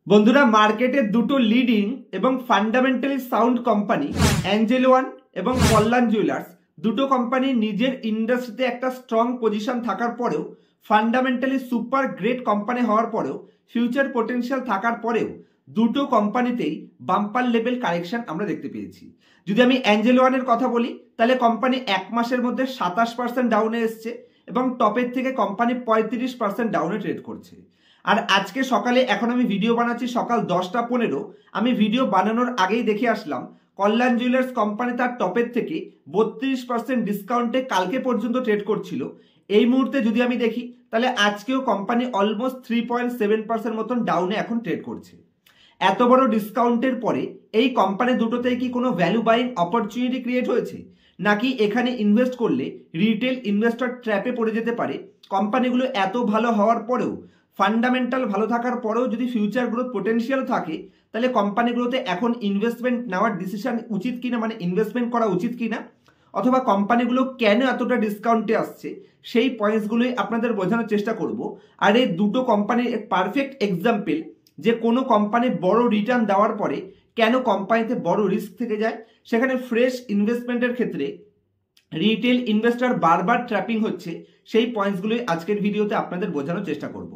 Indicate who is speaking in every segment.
Speaker 1: বন্ধুরা, মার্কেটে দুটো লিডিং এবং fundamentally sound company Angel one এবং কল্যাণ জুয়েলার্স দুটো কোম্পানি নিজের ইন্ডাস্ট্রিতে একটা স্ট্রং পজিশন থাকার পরেও, ফান্ডামেন্টালি সুপার গ্রেট কোম্পানি হওয়ার পরেও, ফিউচার পোটেনশিয়াল থাকার পরেও দুটো কোম্পানিতেই বাম্পার লেভেল কারেকশন আমরা দেখতে পেয়েছি। যদি আমি অ্যাঞ্জেল ওয়ানের কথা বলি, তাহলে কোম্পানি এক মাসের মধ্যে 27% ডাউনে এসছে এবং টপের থেকে কোম্পানি 35% ডাউনে ট্রেড করছে। আর আজকে সকালে, এখন আমি ভিডিও বানাচ্ছি সকাল 10টা 15, আমি ভিডিও বানানোর আগেই দেখে আসলাম কল্যাণ জুয়েলার্স কোম্পানি তার টপের থেকে 32% ডিসকাউন্টে কালকে পর্যন্ত ট্রেড করছিল। এই মুহূর্তে যদি আমি দেখি, তাহলে আজকেও কোম্পানি অলমোস্ট 3.7% মতন ডাউনে এখন ট্রেড করছে। এত বড় ডিসকাউন্টের পরে এই কোম্পানি দুটোতেই কি কোনো ভ্যালু বাইং অপরচুনিটি ক্রিয়েট হয়েছে, নাকি এখানে ইনভেস্ট করলে রিটেল ইনভেস্টর ট্র্যাপে পড়ে যেতে পারে? কোম্পানিগুলো এত ভালো হওয়ার পরেও, ফান্ডামেন্টাল ভালো থাকার পরেও যদি ফিউচার গ্রোথ পোটেনশিয়াল থাকে, তাহলে কোম্পানিগুলোতে এখন ইনভেস্টমেন্ট নেওয়ার ডিসিশন উচিত কিনা, মানে ইনভেস্টমেন্ট করা উচিত কিনা, অথবা কোম্পানিগুলো কেন এতটা ডিসকাউন্টে আসছে, সেই পয়েন্টসগুলোই আপনাদের বোঝানোর চেষ্টা করব। আর এই দুটো কোম্পানির পারফেক্ট এক্সাম্পল, যে কোনো কোম্পানি বড় রিটার্ন দেওয়ার পরে কেন কোম্পানিতে বড় রিস্ক থেকে যায়, সেখানে ফ্রেশ ইনভেস্টমেন্টের ক্ষেত্রে রিটেল ইনভেস্টর বারবার ট্র্যাপিং হচ্ছে, সেই পয়েন্টসগুলোই আজকের ভিডিওতে আপনাদের বোঝানোর চেষ্টা করব।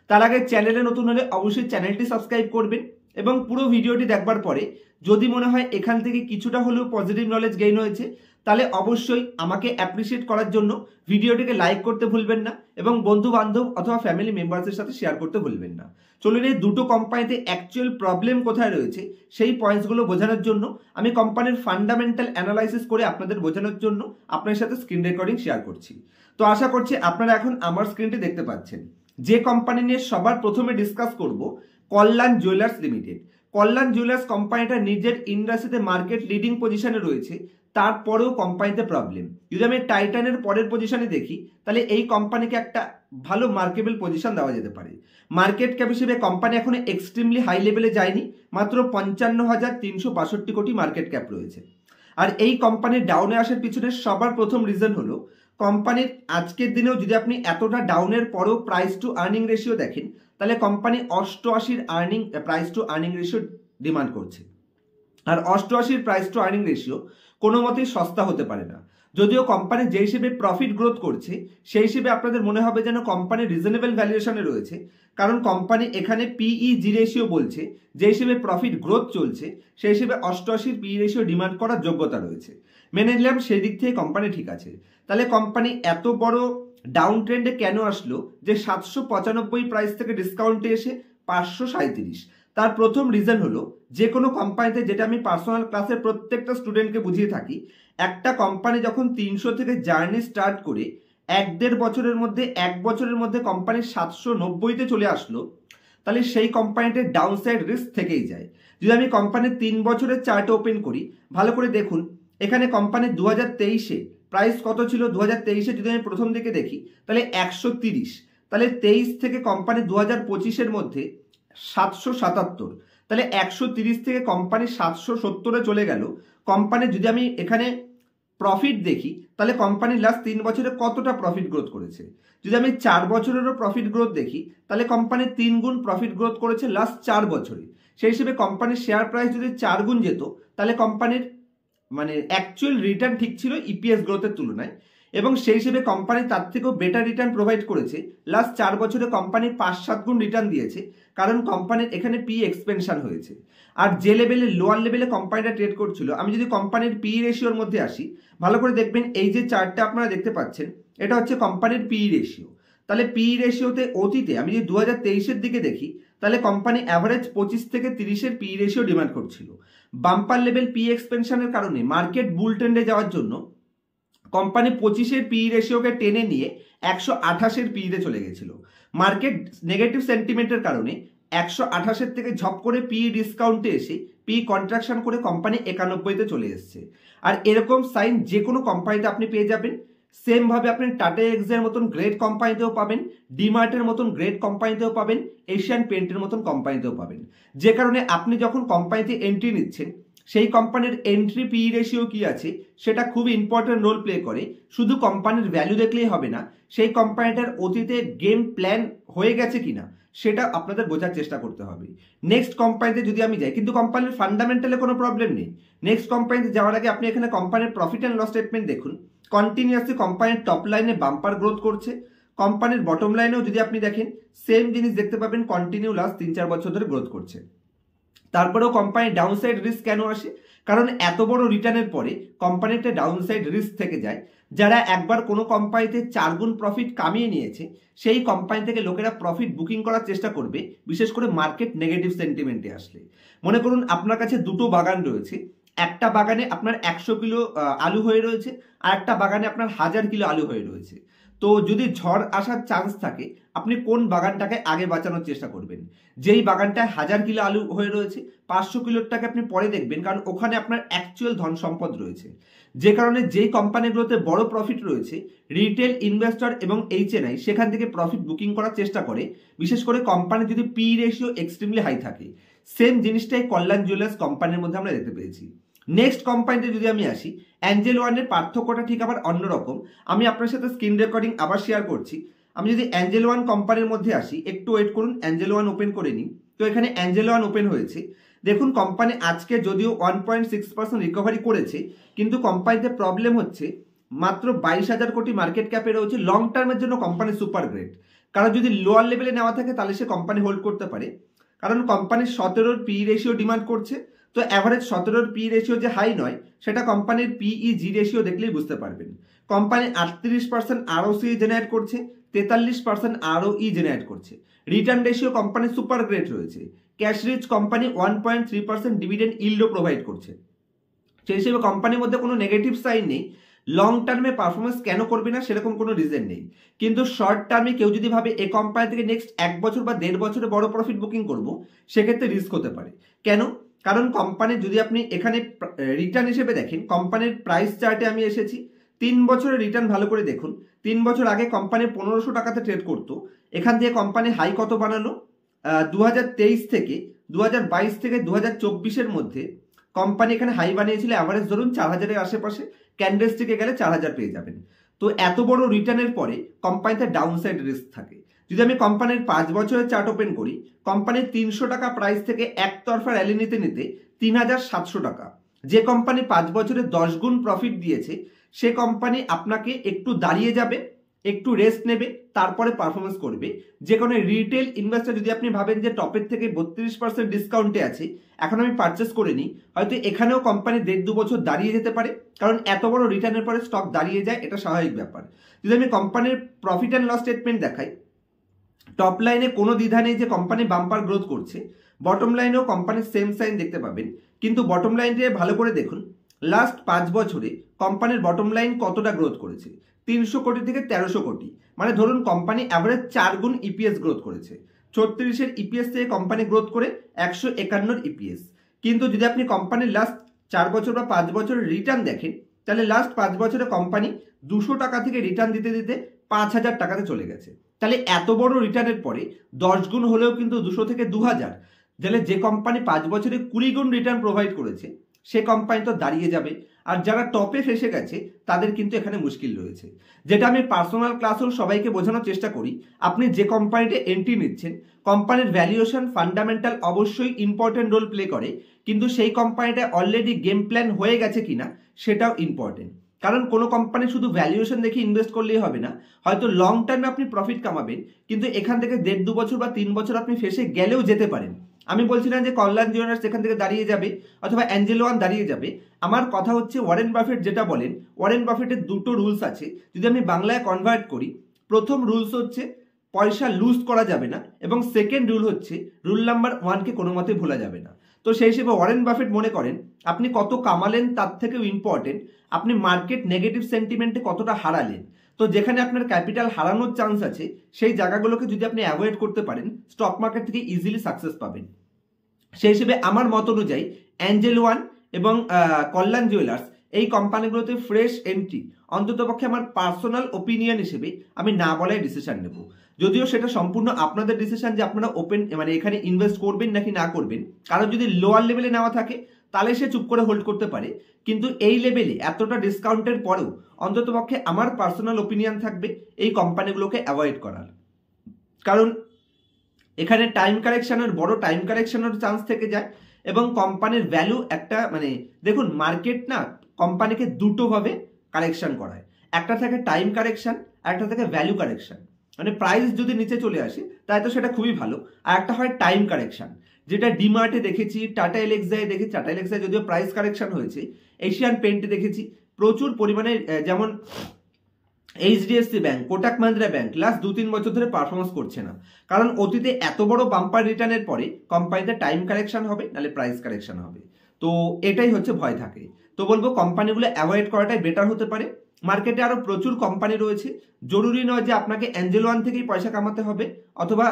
Speaker 1: তার আগে চ্যানেলে নতুন হলে অবশ্যই চ্যানেলটি সাবস্ক্রাইব করবেন এবং পুরো ভিডিওটি দেখবার পরে যদি মনে হয় এখান থেকে কিছুটা হলেও পজিটিভ নলেজ গেইন হয়েছে, তাহলে অবশ্যই আমাকে অ্যাপ্রিসিয়েট করার জন্য ভিডিওটিকে লাইক করতে ভুলবেন না এবং বন্ধু বান্ধব অথবা ফ্যামিলি মেম্বার্সের সাথে শেয়ার করতে ভুলবেন না। চলুন, এই দুটো কোম্পানিতে অ্যাকচুয়াল প্রবলেম কোথায় রয়েছে সেই পয়েন্টসগুলো বোঝানোর জন্য আমি কোম্পানির ফান্ডামেন্টাল অ্যানালাইসিস করে আপনাদের বোঝানোর জন্য আপনার সাথে স্ক্রিন রেকর্ডিং শেয়ার করছি। তো আশা করছি আপনারা এখন আমার স্ক্রিনটি দেখতে পাচ্ছেন। যে কোম্পানি নিয়ে সবার প্রথমে ডিসকাস করব, কল্যাণ জুয়েলার্স লিমিটেড। কল্যাণ জুয়েলার্স কোম্পানিটা নিজের ইন্ডাস্ট্রিতে মার্কেট লিডিং পজিশনে রয়েছে, তারপরেও কোম্পানিতে প্রবলেম। যদি আমি টাইটানের পরের পজিশনে দেখি, তাহলে এই কোম্পানিকে একটা ভালো মার্কেবল পজিশন দেওয়া যেতে পারে। মার্কেট ক্যাপ হিসেবে কোম্পানি এখন এক্সট্রিমলি হাই লেভেলে যায়নি, মাত্র 55,362 কোটি মার্কেট ক্যাপ রয়েছে। আর এই কোম্পানির ডাউনে আসার পিছনে সবার প্রথম রিজন হলো, কোম্পানির আজকের দিনেও যদি আপনি এতটা ডাউনের পরেও প্রাইস টু আর্নিং রেশিও দেখেন, তাহলে company 88 price two earning ratio demand করছে। আর 88 প্রাইস টু আর্নিং রেশিও কোনো মতেই সস্তা হতে পারে না। যদিও কোম্পানি যে হিসেবে প্রফিট গ্রোথ করছে, সেই হিসেবে আপনাদের মনে হবে যেন কোম্পানি রিজনেবল ভ্যালুয়েশনে রয়েছে, কারণ কোম্পানি এখানে পিই রেশিও বলছে, যে হিসেবে প্রফিট গ্রোথ চলছে সেই হিসেবে 88 পিই রেশিও ডিমান্ড করার যোগ্যতা রয়েছে। মেনে নিলাম সেই দিক থেকে কোম্পানি ঠিক আছে। তাহলে কোম্পানি এত বড় ডাউন ট্রেন্ডে কেন আসলো, যে 795 প্রাইস থেকে ডিসকাউন্টে এসে 537? তার প্রথম রিজন হলো, যে কোনো কোম্পানিতে, যেটা আমি পার্সোনাল ক্লাসের প্রত্যেকটা স্টুডেন্টকে বুঝিয়ে থাকি, একটা কোম্পানি যখন 300 থেকে জার্নি স্টার্ট করে 1-1.5 বছরের মধ্যে, 1 বছরের মধ্যে কোম্পানি 790-তে চলে আসলো, তাহলে সেই কোম্পানিটার ডাউনসাইড রিস্ক থেকেই যায়। যদি আমি কোম্পানির 3 বছরের চার্ট ওপেন করি, ভালো করে দেখুন, এখানে কোম্পানির 2023-এ প্রাইস কত ছিল? 2023-এ যদি আমি প্রথম দিকে দেখি, তাহলে 130। তাহলে 23 থেকে কোম্পানি 2025-এর মধ্যে 777, তাহলে 130 থেকে কোম্পানি 770-এ চলে গেল। কোম্পানি যদি আমি এখানে প্রফিট দেখি, তাহলে কোম্পানি লাস্ট 3 বছরে কতটা প্রফিট গ্রোথ করেছে। যদি আমি 4 বছরেরও প্রফিট গ্রোথ দেখি, তাহলে কোম্পানি 3 গুণ প্রফিট গ্রোথ করেছে লাস্ট 4 বছরে। সেই হিসেবে কোম্পানির শেয়ার প্রাইস যদি 4 গুণ যেত, তাহলে কোম্পানির মানে অ্যাকচুয়াল রিটার্ন ঠিক ছিল ইপিএস গ্রোথের তুলনায়, এবং সেই হিসেবে কোম্পানি তার থেকেও বেটার রিটার্ন প্রোভাইড করেছে। লাস্ট 4 বছরে কোম্পানি 5-7 গুণ রিটার্ন দিয়েছে, কারণ কোম্পানির এখানে পি এক্সপেনশন হয়েছে। আর যে লেভেলে, লোয়ার লেভেলে কোম্পানিটা ট্রেড করছিল, আমি যদি কোম্পানির পি রেশিওর মধ্যে আসি, ভালো করে দেখবেন, এই যে চার্টটা আপনারা দেখতে পাচ্ছেন, এটা হচ্ছে কোম্পানির পি রেশিও। তাহলে পি রেশিওতে অতীতে আমি যদি 2023-এর দিকে দেখি, তাহলে কোম্পানি অ্যাভারেজ 25 থেকে 30-এর পি রেশিও ডিমান্ড করছিল। বাম্পার লেভেল পি এক্সপেনশনের কারণে মার্কেট বুল ট্রেন্ডে যাওয়ার জন্য কোম্পানি 25-এর পি রেশিওকে টেনে নিয়ে 128-এর পিতে চলে গেছিল। মার্কেট নেগেটিভ সেন্টিমেন্টের কারণে 128-এর থেকে ঝপ করে পি ডিসকাউন্টে এসে পি কন্ট্রাকশন করে কোম্পানি 91-তে চলে এসছে। আর এরকম সাইন যে কোনো কোম্পানিতে আপনি পেয়ে যাবেন। সেম ভাবে আপনি টাটা এক্সের মতন গ্রেট কোম্পানিতেও পাবেন, ডিমার্টের মতন গ্রেট কোম্পানিতেও পাবেন, এশিয়ান পেন্টের মতন কোম্পানিতেও পাবেন। যে কারণে আপনি যখন কোম্পানিতে এন্ট্রি নিচ্ছেন, সেই কোম্পানির এন্ট্রি পি রেশিও কি আছে সেটা খুব ইম্পর্টেন্ট রোল প্লে করে। শুধু কোম্পানির ভ্যালু দেখলেই হবে না, সেই কোম্পানিটার অতীতে গেম প্ল্যান হয়ে গেছে কিনা সেটা আপনাদের বোঝার চেষ্টা করতে হবে। নেক্সট কোম্পানিতে যদি আমি যাই, কিন্তু কোম্পানির ফান্ডামেন্টালে কোনো প্রবলেম নেই। নেক্সট কোম্পানিতে যাওয়ার আগে আপনি এখানে কোম্পানির প্রফিট অ্যান্ড লস স্টেটমেন্ট দেখুন। কন্টিনিউয়াসলি কোম্পানির টপ লাইনে বাম্পার গ্রোথ করছে, কোম্পানির বটম লাইনেও যদি আপনি দেখেন সেম জিনিস দেখতে পাবেন, কন্টিনিউ লাস্ট 3-4 বছর ধরে গ্রোথ করছে। তারপরেও কোম্পানির ডাউনসাইড রিস্ক কেন আসে? কারণ এত বড় রিটার্নের পরে কোম্পানির একটা ডাউনসাইড রিস্ক থেকে যায়। যারা একবার কোনো কোম্পানিতে 4 গুণ প্রফিট কামিয়ে নিয়েছে, সেই কোম্পানি থেকে লোকেরা প্রফিট বুকিং করার চেষ্টা করবে, বিশেষ করে মার্কেট নেগেটিভ সেন্টিমেন্টে আসলে। মনে করুন আপনার কাছে দুটো বাগান রয়েছে, একটা বাগানে আপনার 100 কিলো আলু হয়ে রয়েছে, আর একটা বাগানে আপনার 1000 কিলো আলু হয়ে রয়েছে। তো যদি ঝড় আসার চান্স থাকে, আপনি কোন বাগানটাকে আগে বাঁচানোর চেষ্টা করবেন? যেই বাগানটায় 1000 কিলো আলু হয়ে রয়েছে, 500 কিলোরটাকে আপনি পরে দেখবেন, কারণ ওখানে আপনার অ্যাকচুয়াল ধন সম্পদ রয়েছে। যে কারণে যেই কোম্পানিগুলোতে বড় প্রফিট রয়েছে, রিটেল ইনভেস্টর এবং HNI সেখান থেকে প্রফিট বুকিং করার চেষ্টা করে, বিশেষ করে কোম্পানি যদি পি রেশিও এক্সট্রিমলি হাই থাকে। সেম জিনিসটাই কল্যাণ জুয়েলার্স কোম্পানির মধ্যে আমরা দেখতে পেয়েছি। নেক্সট কোম্পানিতে যদি আমি আসি, অ্যাঞ্জেল ওয়ানের পার্থক্যটা ঠিক আবার অন্যরকম। আমি আপনার সাথে স্ক্রিন রেকর্ডিং আবার শেয়ার করছি। আমি যদি অ্যাঞ্জেল ওয়ান কোম্পানির মধ্যে আসি, একটু ওয়েট করুন, অ্যাঞ্জেল ওয়ান ওপেন করে নিই। তো এখানে অ্যাঞ্জেল ওয়ান ওপেন হয়েছে। দেখুন কোম্পানি আজকে যদিও 1.6% রিকভারি করেছে, কিন্তু কোম্পানিতে প্রবলেম হচ্ছে মাত্র 22,000 কোটি মার্কেট ক্যাপে রয়েছে। লং টার্মের জন্য কোম্পানি সুপার গ্রেট, কারণ যদি লোয়ার লেভেলে নেওয়া থাকে তাহলে সে কোম্পানি হোল্ড করতে পারে, কারণ কোম্পানির 17 পি রেশিও ডিমান্ড করছে। তো অ্যাভারেজ 17 পি রেশিও যে হাই নয়, সেটা কোম্পানির পিইজি রেশিও দেখলেই বুঝতে পারবেন। কোম্পানি 38% আরওসি জেনারেট করছে, 43% আরওই জেনারেট করছে। রিটার্ন রেশিও কোম্পানির সুপার গ্রেট রয়েছে। ক্যাশ রিচ কোম্পানি 1.3% ডিভিডেন্ড ইল্ডও প্রোভাইড করছে। সেই হিসেবে কোম্পানির মধ্যে কোনো নেগেটিভ সাইন নেই। লং টার্মে পারফরমেন্স কেন করবে না সেরকম কোনো রিজন নেই, কিন্তু শর্ট টার্মে কেউ যদি ভাবে এই কোম্পানি থেকে নেক্সট 1 বছর বা 1.5 বছরে বড় প্রফিট বুকিং করব, সেক্ষেত্রে রিস্ক হতে পারে। কেন? কারণ কোম্পানির যদি আপনি এখানে রিটার্ন হিসেবে দেখেন, কোম্পানির প্রাইস চার্টে আমি এসেছি, 3 বছরের রিটার্ন ভালো করে দেখুন। 3 বছর আগে কোম্পানি 1500 টাকাতে ট্রেড করতো, এখান থেকে কোম্পানি হাই কত বানালো? 2023 থেকে 2022 থেকে 2024-এর মধ্যে কোম্পানি এখানে হাই বানিয়েছিল অ্যাভারেজ ধরুন 4000-এর আশেপাশে, ক্যান্ডেলস্টিকে গেলে 4000 পেয়ে যাবেন। তো এত বড় রিটার্নের পরে কোম্পানিতে ডাউনসাইড রিস্ক থাকে। যদি আমি কোম্পানির 5 বছরের চার্ট ওপেন করি, কোম্পানির 300 টাকা প্রাইস থেকে একতরফা র্যালি নিতে নিতে 3700 টাকা। যে কোম্পানি 5 বছরে 10 গুণ প্রফিট দিয়েছে, সে কোম্পানি আপনাকে একটু দাঁড়িয়ে যাবে, একটু রেস্ট নেবে, তারপরে পারফরমেন্স করবে। যে কোনো রিটেল ইনভেস্টর যদি আপনি ভাবেন যে টপের থেকে 32% ডিসকাউন্টে আছে, এখন আমি পারচেস করে নিই, হয়তো এখানেও কোম্পানি 1.5-2 বছর দাঁড়িয়ে যেতে পারে, কারণ এত বড় রিটার্নের পরে স্টক দাঁড়িয়ে যায়, এটা স্বাভাবিক ব্যাপার। যদি আমি কোম্পানির প্রফিট অ্যান্ড লস স্টেটমেন্ট দেখাই, টপ লাইনে কোনো দ্বিধা নেই যে কোম্পানি বাম্পার গ্রোথ করছে, বটম লাইনেও কোম্পানির সেম সাইন দেখতে পাবেন। কিন্তু বটম লাইনটি ভালো করে দেখুন, লাস্ট 5 বছরে কোম্পানির বটম লাইন কতটা গ্রোথ করেছে? 300 কোটি থেকে 1300 কোটি, মানে ধরুন কোম্পানি অ্যাভারেজ 4 গুণ ইপিএস গ্রোথ করেছে। 36-এর ইপিএস থেকে কোম্পানি গ্রোথ করে 151-এর ইপিএস। কিন্তু যদি আপনি কোম্পানির লাস্ট 4 বছর বা 5 বছরের রিটার্ন দেখেন, তাহলে লাস্ট 5 বছরে কোম্পানি 200 টাকা থেকে রিটার্ন দিতে দিতে 5000 টাকাতে চলে গেছে। তাহলে এত বড় রিটার্নের পরে 10 গুণ হলেও কিন্তু 200 থেকে 2000, তাহলে যে কোম্পানি 5 বছরে 20 গুণ রিটার্ন প্রোভাইড করেছে, সে কোম্পানি তো দাঁড়িয়ে যাবে। আর যারা টপে ফেসে গেছে তাদের কিন্তু এখানে মুশকিল রয়েছে। যেটা আমি পার্সোনাল ক্লাসেও সবাইকে বোঝানোর চেষ্টা করি, আপনি যে কোম্পানিতে এন্ট্রি নিচ্ছেন, কোম্পানির ভ্যালুয়েশন ফান্ডামেন্টাল অবশ্যই ইম্পর্টেন্ট রোল প্লে করে, কিন্তু সেই কোম্পানিটা অলরেডি গেম প্ল্যান হয়ে গেছে কিনা সেটাও ইম্পর্টেন্ট। কারণ কোনো কোম্পানি শুধু ভ্যালুয়েশন দেখে ইনভেস্ট করলেই হবে না, হয়তো লং টার্মে আপনি প্রফিট কামাবেন, কিন্তু এখান থেকে 1.5-2 বছর বা 3 বছর আপনি ফেসে গেলেও যেতে পারেন। আমি বলছি না যে কল্যাণ জুয়েলার্স এখান থেকে দাঁড়িয়ে যাবে অথবা অ্যাঞ্জেল ওয়ান দাঁড়িয়ে যাবে। আমার কথা হচ্ছে ওয়ারেন বাফেট যেটা বলেন, ওয়ারেন বাফেটের দুটো রুলস আছে, যদি আমি বাংলায় কনভার্ট করি, প্রথম রুলস হচ্ছে পয়সা লুজ করা যাবে না, এবং সেকেন্ড রুল হচ্ছে রুল নাম্বার 1কে কোনো মতে ভোলা যাবে না। তো সেই হিসেবে ওয়ারেন বাফেট মনে করেন আপনি কত কামালেন তার থেকেও ইম্পর্টেন্ট আপনি মার্কেট নেগেটিভ সেন্টিমেন্টে কতটা হারালেন। তো যেখানে আপনার ক্যাপিটাল হারানোর চান্স আছে, সেই জায়গাগুলোকে যদি আপনি অ্যাভয়েড করতে পারেন, স্টক মার্কেট থেকে ইজিলি সাকসেস পাবেন। সেই হিসেবে আমার মত অনুযায়ী অ্যাঞ্জেল ওয়ান এবং কল্যাণ জুয়েলার্স এই কোম্পানিগুলোতে ফ্রেশ এন্ট্রি অন্ততপক্ষে আমার পার্সোনাল ওপিনিয়ন হিসেবে আমি না বলাই ডিসিশন নেব। যদিও সেটা সম্পূর্ণ আপনাদের ডিসিশন যে আপনারা ওপেন মানে এখানে ইনভেস্ট করবেন নাকি না করবেন। কারণ যদি লোয়ার লেভেলে নেওয়া থাকে তাহলে সে চুপ করে হোল্ড করতে পারে, কিন্তু এই লেভেলে এতটা ডিসকাউন্টের পরেও অন্ততপক্ষে আমার পার্সোনাল ওপিনিয়ন থাকবে এই কোম্পানিগুলোকে অ্যাভয়েড করার। কারণ এখানে টাইম কারেকশনের বড় টাইম কারেকশনের চান্স থেকে যায় এবং কোম্পানির ভ্যালু একটা দেখুন মার্কেট না কোম্পানিকে দুটো ভাবে কারেকশন করায়, একটা থাকে টাইম কারেকশন আর একটা থাকে ভ্যালু কারেকশন। প্রাইস যদি নিচে চলে আসে তাই তো সেটা খুবই ভালো, আর একটা হয় টাইম কারেকশন, যেটা ডিমার্টে দেখেছি, টাটা এলেক্সায় দেখেছি, টাটা এলেক্সায় যদিও প্রাইস কারেকশন হয়েছে, এশিয়ান পেন্টে দেখেছি প্রচুর পরিমাণে, যেমন HDFC bank, Kotak Mahindra bank last 2-3 বছর ধরে পারফরমেন্স করছে না, কারণ অতীতে এত বড় বাম্পার রিটার্নের পরে কোম্পানিতে টাইম কারেকশন হবে নাহলে প্রাইস কারেকশন হবে, তো এটাই হচ্ছে ভয় থাকে। তো বলবো কোম্পানিগুলো অ্যাভয়েড করাটাই বেটার হতে পারে। মার্কেটে আরো প্রচুর কোম্পানি রয়েছে, জরুরি নয় যে আপনাকে অ্যাঞ্জেল ওয়ান থেকেই পয়সা কামাতে হবে অথবা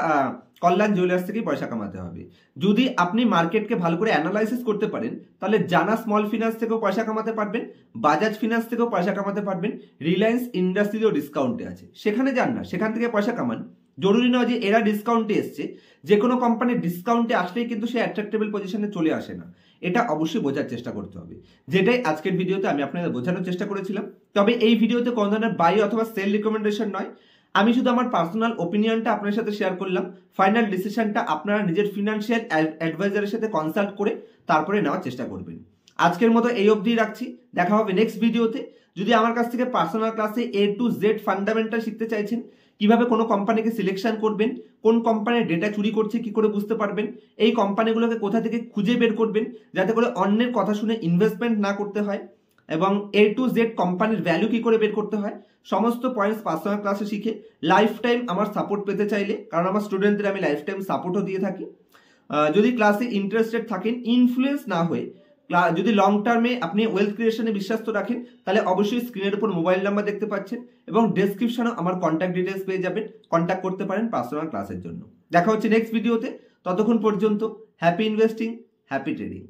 Speaker 1: কল্যাণ জুয়েলার্স থেকেই পয়সা কামাতে হবে। যদি আপনি মার্কেটকে ভালো করে অ্যানালাইসিস করতে পারেন তাহলে জানা স্মল ফিনান্স থেকেও পয়সা কামাতে পারবেন, বাজাজ ফিনান্স থেকেও পয়সা কামাতে পারবেন, রিলায়েন্স ইন্ডাস্ট্রিতেও ডিসকাউন্টে আছে, সেখানে যান না, সেখান থেকে পয়সা কামান। জরুরি নয় যে এরা ডিসকাউন্টে এসছে, যে কোনো কোম্পানির ডিসকাউন্টে আসলেই কিন্তু সে অ্যাট্রাক্টেবল পজিশনে চলে আসে না, এটা অবশ্যই বোঝার চেষ্টা করতে হবে, যেটাই আজকের ভিডিওতে আমি আপনাদের বোঝানোর চেষ্টা করেছিলাম। তবে এই ভিডিওতে কোনো ধরনের বাই অথবা সেল রিকমেন্ডেশন নয়, আমি শুধু আমার পার্সোনাল ওপিনিয়নটা আপনার সাথে শেয়ার করলাম। ফাইনাল ডিসিশনটা আপনারা নিজের ফিনান্সিয়াল অ্যাডভাইজারের সাথে কনসাল্ট করে তারপরে নেওয়ার চেষ্টা করবেন। আজকের মতো এই অবধি রাখছি, দেখা হবে নেক্সট ভিডিওতে। যদি আমার কাছ থেকে পার্সোনাল ক্লাসে A to Z ফান্ডামেন্টাল শিখতে চাইছেন, কিভাবে কোনো কোম্পানিকে সিলেকশন করবেন, কোন কোম্পানির ডেটা চুরি করছে কি করে বুঝতে পারবেন, এই কোম্পানিগুলোকে কোথা থেকে খুঁজে বের করবেন যাতে করে অন্যের কথা শুনে ইনভেস্টমেন্ট না করতে হয়, এবং A to Z কোম্পানির ভ্যালু কি করে বের করতে হয়, সমস্ত পয়েন্টস পার্সোনাল ক্লাসে শিখে লাইফ টাইম আমার সাপোর্ট পেতে চাইলে, কারণ আমার স্টুডেন্টদের আমি লাইফ টাইম সাপোর্টও দিয়ে থাকি, যদি ক্লাসে ইন্টারেস্টেড থাকেন, ইনফ্লুয়েন্স না হয়ে যদি লং টার্মে আপনি ওয়েলথ ক্রিয়েশনে বিশ্বাস তো রাখেন, তাহলে অবশ্যই স্ক্রিনের উপর মোবাইল নাম্বার দেখতে পাচ্ছেন এবং ডেসক্রিপশনে আমার কন্ট্যাক্ট ডিটেলস পেয়ে যাবেন, কন্ট্যাক্ট করতে পারেন পার্সোনাল ক্লাসের জন্য। দেখা হচ্ছে নেক্সট ভিডিওতে, ততক্ষণ পর্যন্ত হ্যাপি ইনভেস্টিং, হ্যাপি ট্রেডিং।